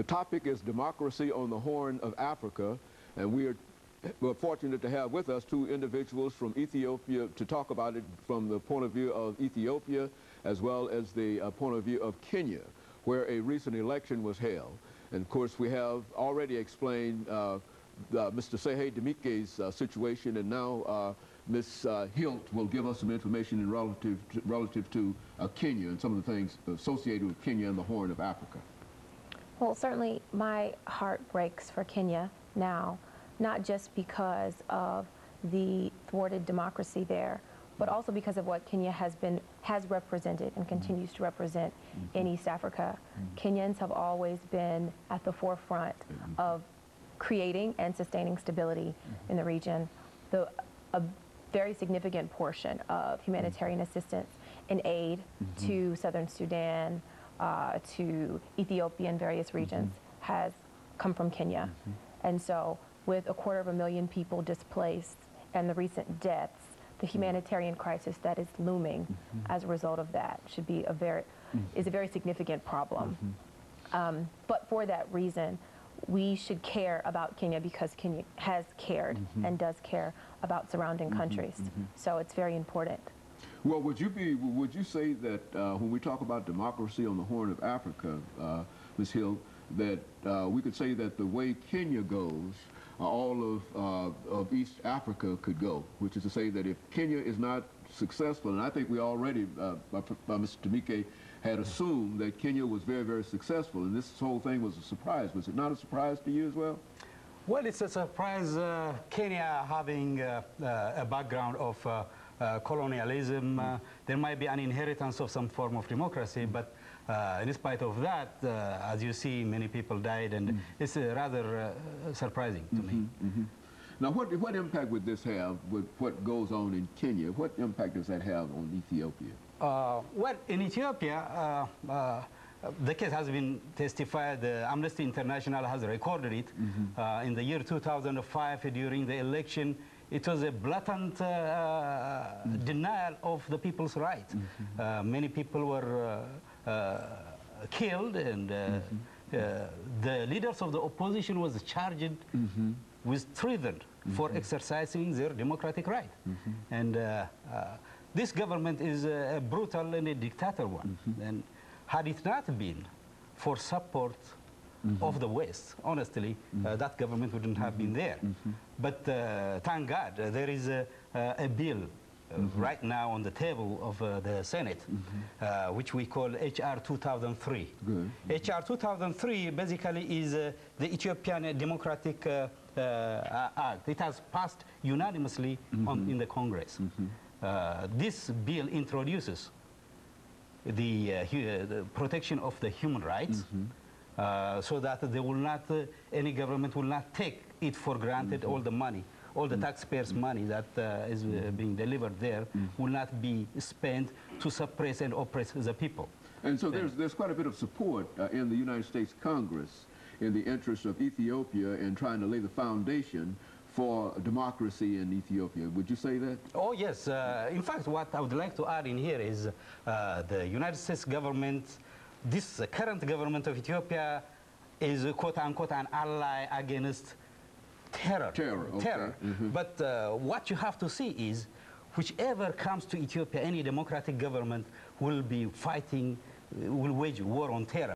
The topic is democracy on the Horn of Africa, and we're fortunate to have with us two individuals from Ethiopia to talk about it from the point of view of Ethiopia as well as the point of view of Kenya, where a recent election was held. And of course we have already explained Mr. TDemeke's situation, and now Ms. JHilt will give us some information in relative to Kenya and some of the things associated with Kenya and the Horn of Africa. Well, certainly my heart breaks for Kenya now, not just because of the thwarted democracy there, but also because of what Kenya has represented and continues to represent in East Africa. Kenyans have always been at the forefront of creating and sustaining stability in the region. A very significant portion of humanitarian assistance and aid to Southern Sudan, to Ethiopia and various regions has come from Kenya. And so with 250,000 people displaced and the recent deaths, the humanitarian crisis that is looming as a result of that should be is a very significant problem. But for that reason, we should care about Kenya because Kenya has cared and does care about surrounding countries. So it's very important. Well, would you say that when we talk about democracy on the Horn of Africa, Ms. JHilt, that we could say that the way Kenya goes, all of East Africa could go, which is to say that if Kenya is not successful, and I think we already, by Mr. TDemeke, had assumed that Kenya was very, very successful, and this whole thing was a surprise. Was it not a surprise to you as well? Well, it's a surprise, Kenya having a background of colonialism. There might be an inheritance of some form of democracy, but in spite of that, as you see, many people died, and it's rather surprising to me. Now, what impact would this have with what goes on in Kenya? What impact does that have on Ethiopia? Well, in Ethiopia, the case has been testified. Amnesty International has recorded it. In the year 2005, during the election, it was a blatant denial of the people's right. Many people were killed, and the leaders of the opposition was charged with treason for exercising their democratic right. And this government is a brutal and a dictator one. And had it not been for support of the West, honestly, that government wouldn't have been there. But thank God, there is a bill right now on the table of the Senate, which we call HR 2003. HR 2003 basically is the Ethiopian Democratic Act. It has passed unanimously in the Congress. This bill introduces the protection of the human rights, so that they will not, any government will not take it for granted. All the money, all the taxpayers' money that is being delivered there will not be spent to suppress and oppress the people. And so there's quite a bit of support in the United States Congress in the interest of Ethiopia in trying to lay the foundation for democracy in Ethiopia. Would you say that? Oh, yes. In fact, what I would like to add in here is the United States government, this current government of Ethiopia is quote-unquote an ally against terror. Terror. But what you have to see is whichever comes to Ethiopia, any democratic government will be fighting, will wage war on terror.